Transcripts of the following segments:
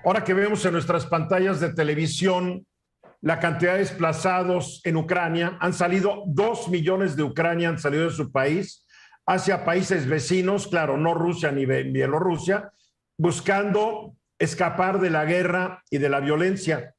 Ahora que vemos en nuestras pantallas de televisión la cantidad de desplazados en Ucrania, han salido 2 millones de Ucrania, han salido de su país hacia países vecinos, claro, no Rusia ni Bielorrusia, buscando escapar de la guerra y de la violencia.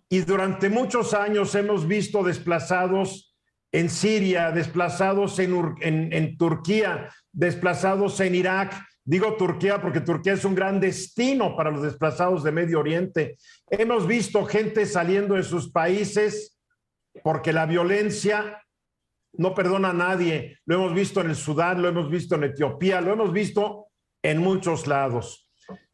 Y durante muchos años hemos visto desplazados en Siria, desplazados en Turquía, desplazados en Irak. Digo Turquía porque Turquía es un gran destino para los desplazados de Medio Oriente. Hemos visto gente saliendo de sus países porque la violencia no perdona a nadie. Lo hemos visto en el Sudán, lo hemos visto en Etiopía, lo hemos visto en muchos lados.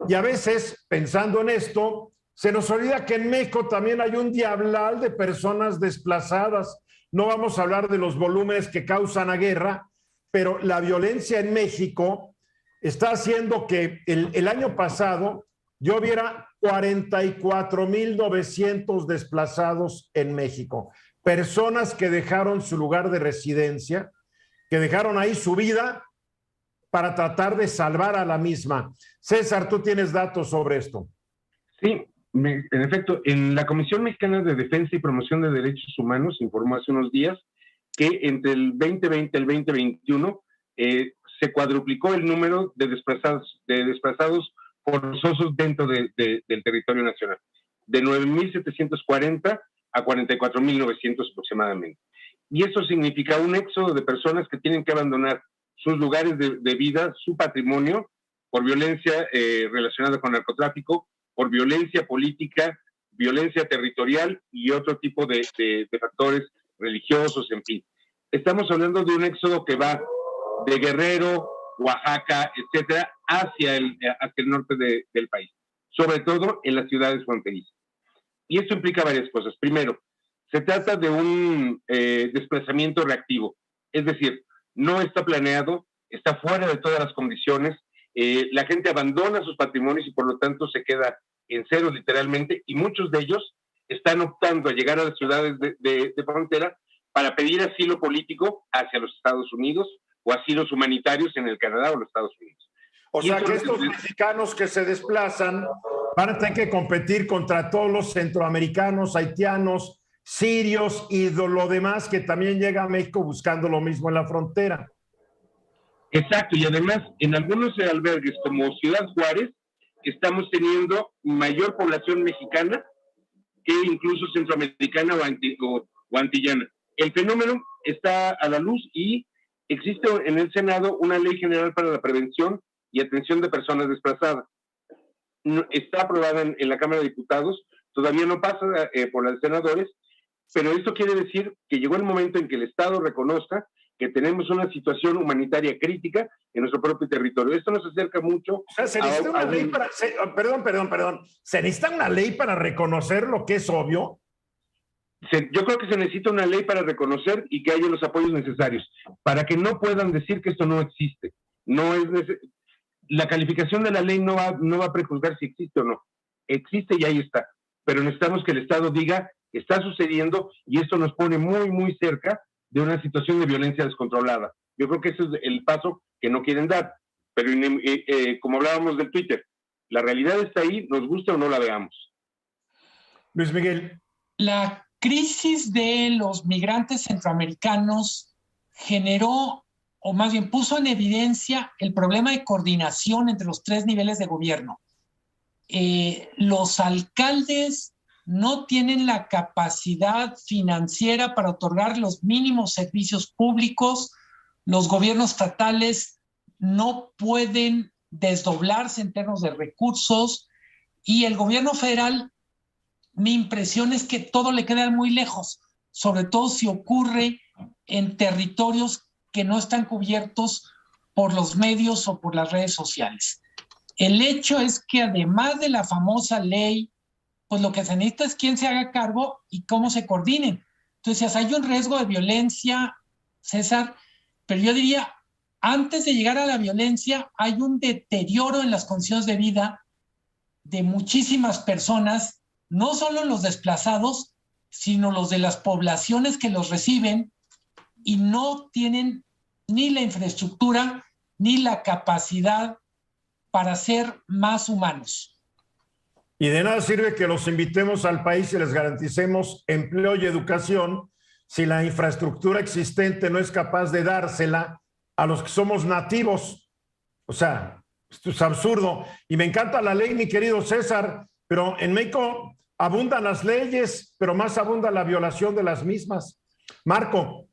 Y a veces, pensando en esto, se nos olvida que en México también hay un diablal de personas desplazadas. No vamos a hablar de los volúmenes que causan la guerra, pero la violencia en México está haciendo que el año pasado yo viera 44,900 desplazados en México. Personas que dejaron su lugar de residencia, que dejaron ahí su vida para tratar de salvar a la misma. César, tú tienes datos sobre esto. Sí, en efecto, en la Comisión Mexicana de Defensa y Promoción de Derechos Humanos informó hace unos días que entre el 2020 y el 2021 se cuadruplicó el número de desplazados forzosos dentro del territorio nacional, de 9,740 a 44,900 aproximadamente. Y eso significa un éxodo de personas que tienen que abandonar sus lugares de vida, su patrimonio, por violencia relacionada con narcotráfico, por violencia política, violencia territorial y otro tipo de factores religiosos, en fin. Estamos hablando de un éxodo que va de Guerrero, Oaxaca, etcétera, hacia el norte del país, sobre todo en las ciudades fronterizas. Y esto implica varias cosas. Primero, se trata de un desplazamiento reactivo, es decir, no está planeado, está fuera de todas las condiciones, la gente abandona sus patrimonios y por lo tanto se queda en cero literalmente, y muchos de ellos están optando a llegar a las ciudades de frontera para pedir asilo político hacia los Estados Unidos o asilos humanitarios en el Canadá o los Estados Unidos. O sea que estos mexicanos que se desplazan van a tener que competir contra todos los centroamericanos, haitianos, sirios y lo demás que también llega a México buscando lo mismo en la frontera. Exacto, y además en algunos albergues como Ciudad Juárez estamos teniendo mayor población mexicana que incluso centroamericana o antillana. El fenómeno está a la luz y existe en el Senado una ley general para la prevención y atención de personas desplazadas. Está aprobada en la Cámara de Diputados, todavía no pasa por los senadores, pero esto quiere decir que llegó el momento en que el Estado reconozca que tenemos una situación humanitaria crítica en nuestro propio territorio. Esto nos acerca mucho. O sea, se necesita una ley para... Perdón. ¿Se necesita una ley para reconocer lo que es obvio? Yo creo que se necesita una ley para reconocer y que haya los apoyos necesarios, para que no puedan decir que esto no existe. La calificación de la ley no va a prejuzgar si existe o no. Existe y ahí está. Pero necesitamos que el Estado diga que está sucediendo y esto nos pone muy, muy cerca de una situación de violencia descontrolada. Yo creo que ese es el paso que no quieren dar. Pero como hablábamos del Twitter, la realidad está ahí, nos gusta o no la veamos. Luis Miguel. La crisis de los migrantes centroamericanos generó, o más bien puso en evidencia, el problema de coordinación entre los 3 niveles de gobierno. Los alcaldes no tienen la capacidad financiera para otorgar los mínimos servicios públicos, los gobiernos estatales no pueden desdoblarse en términos de recursos y el gobierno federal, mi impresión es que todo le queda muy lejos, sobre todo si ocurre en territorios que no están cubiertos por los medios o por las redes sociales. El hecho es que además de la famosa ley, pues lo que se necesita es quién se haga cargo y cómo se coordinen. Entonces, hay un riesgo de violencia, César, pero yo diría, antes de llegar a la violencia, hay un deterioro en las condiciones de vida de muchísimas personas, no solo los desplazados, sino los de las poblaciones que los reciben y no tienen ni la infraestructura ni la capacidad para ser más humanos. Y de nada sirve que los invitemos al país y les garanticemos empleo y educación si la infraestructura existente no es capaz de dársela a los que somos nativos. O sea, esto es absurdo. Y me encanta la ley, mi querido César, pero en México abundan las leyes, pero más abunda la violación de las mismas. Marco.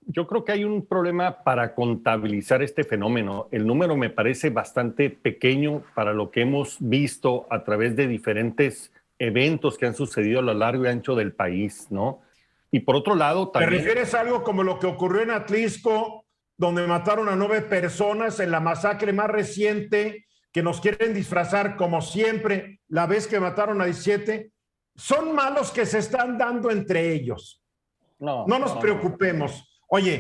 Yo creo que hay un problema para contabilizar este fenómeno. El número me parece bastante pequeño para lo que hemos visto a través de diferentes eventos que han sucedido a lo largo y ancho del país, ¿no? Y por otro lado también... ¿Te refieres a algo como lo que ocurrió en Atlisco, donde mataron a 9 personas en la masacre más reciente, que nos quieren disfrazar como siempre, la vez que mataron a 17? Son malos que se están dando entre ellos. No nos preocupemos. Oye,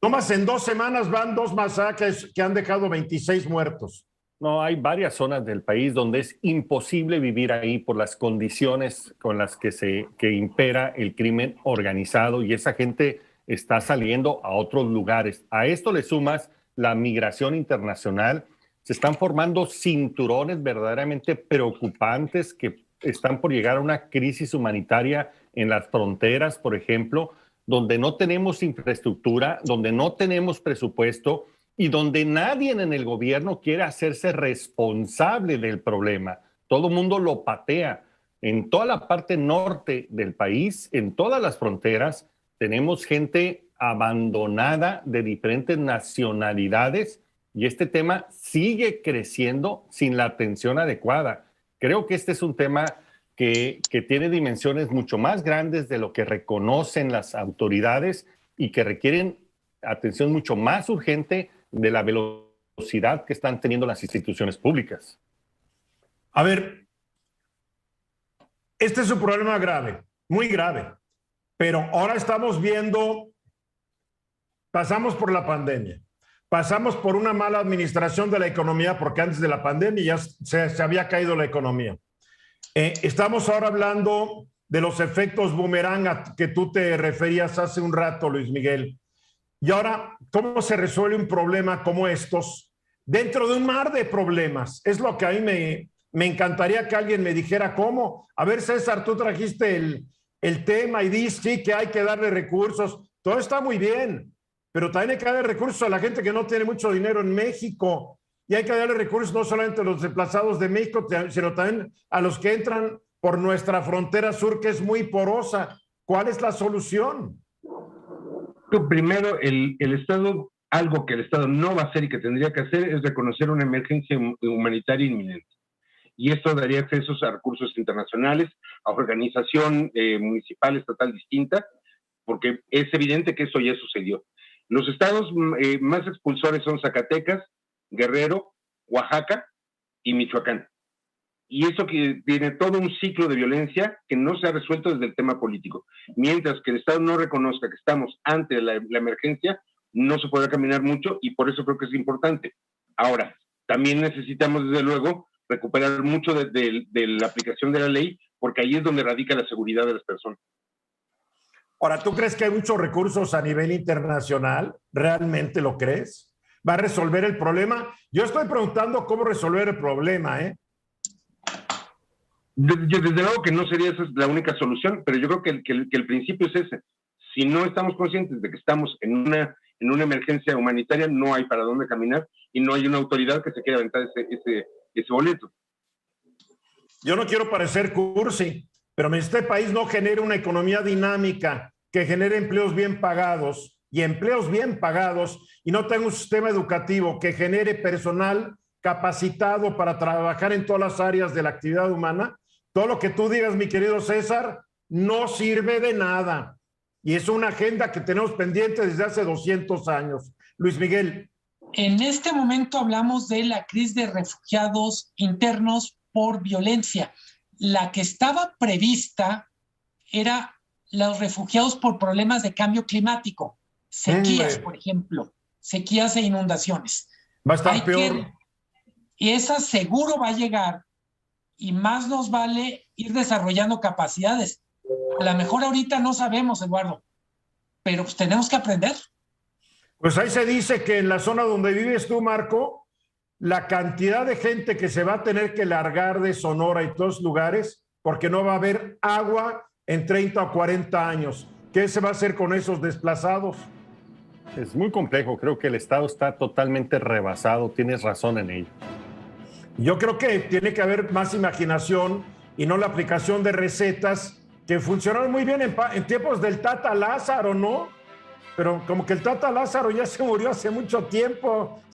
nomás en 2 semanas van 2 masacres que han dejado 26 muertos. No, hay varias zonas del país donde es imposible vivir ahí por las condiciones con las que impera el crimen organizado, y esa gente está saliendo a otros lugares. A esto le sumas la migración internacional. Se están formando cinturones verdaderamente preocupantes que están por llegar a una crisis humanitaria en las fronteras, por ejemplo, donde no tenemos infraestructura, donde no tenemos presupuesto y donde nadie en el gobierno quiere hacerse responsable del problema. Todo el mundo lo patea. En toda la parte norte del país, en todas las fronteras, tenemos gente abandonada de diferentes nacionalidades y este tema sigue creciendo sin la atención adecuada. Creo que este es un tema que tiene dimensiones mucho más grandes de lo que reconocen las autoridades y que requieren atención mucho más urgente de la velocidad que están teniendo las instituciones públicas. A ver, este es un problema grave, muy grave, pero ahora estamos viendo, pasamos por la pandemia, pasamos por una mala administración de la economía, porque antes de la pandemia ya se había caído la economía. Estamos ahora hablando de los efectos boomerang a que tú te referías hace un rato, Luis Miguel. Y ahora, ¿cómo se resuelve un problema como estos dentro de un mar de problemas? Es lo que a mí me encantaría que alguien me dijera cómo. A ver, César, tú trajiste el tema y dices, sí, que hay que darle recursos. Todo está muy bien, pero también hay que darle recursos a la gente que no tiene mucho dinero en México. Y hay que darle recursos no solamente a los desplazados de México, sino también a los que entran por nuestra frontera sur, que es muy porosa. ¿Cuál es la solución? Primero, el Estado, algo que el Estado no va a hacer y que tendría que hacer es reconocer una emergencia humanitaria inminente. Y esto daría accesos a recursos internacionales, a organización municipal, estatal distinta, porque es evidente que eso ya sucedió. Los estados más expulsores son Zacatecas, Guerrero, Oaxaca y Michoacán. Y eso que tiene todo un ciclo de violencia que no se ha resuelto desde el tema político. Mientras que el Estado no reconozca que estamos ante la emergencia, no se podrá caminar mucho y por eso creo que es importante. Ahora, también necesitamos desde luego recuperar mucho de la aplicación de la ley, porque ahí es donde radica la seguridad de las personas. Ahora, ¿tú crees que hay muchos recursos a nivel internacional? ¿Realmente lo crees? ¿Va a resolver el problema? Yo estoy preguntando cómo resolver el problema, ¿eh? Desde luego que no sería esa la única solución, pero yo creo que el principio es ese. Si no estamos conscientes de que estamos en una emergencia humanitaria, no hay para dónde caminar y no hay una autoridad que se quiera aventar ese boleto. Yo no quiero parecer cursi, pero este país no genera una economía dinámica que genere empleos bien pagados y no tenga un sistema educativo que genere personal capacitado para trabajar en todas las áreas de la actividad humana. Todo lo que tú digas, mi querido César, no sirve de nada. Y es una agenda que tenemos pendiente desde hace 200 años. Luis Miguel. En este momento hablamos de la crisis de refugiados internos por violencia. La que estaba prevista era los refugiados por problemas de cambio climático, sequías, por ejemplo, sequías e inundaciones. Va a estar peor. Y esa seguro va a llegar y más nos vale ir desarrollando capacidades. A lo mejor ahorita no sabemos, Eduardo, pero pues tenemos que aprender. Pues ahí se dice que en la zona donde vives tú, Marco, la cantidad de gente que se va a tener que largar de Sonora y todos lugares porque no va a haber agua en 30 o 40 años. ¿Qué se va a hacer con esos desplazados? Es muy complejo, creo que el Estado está totalmente rebasado, tienes razón en ello. Yo creo que tiene que haber más imaginación y no la aplicación de recetas que funcionaron muy bien en tiempos del Tata Lázaro, ¿no? Pero como que el Tata Lázaro ya se murió hace mucho tiempo.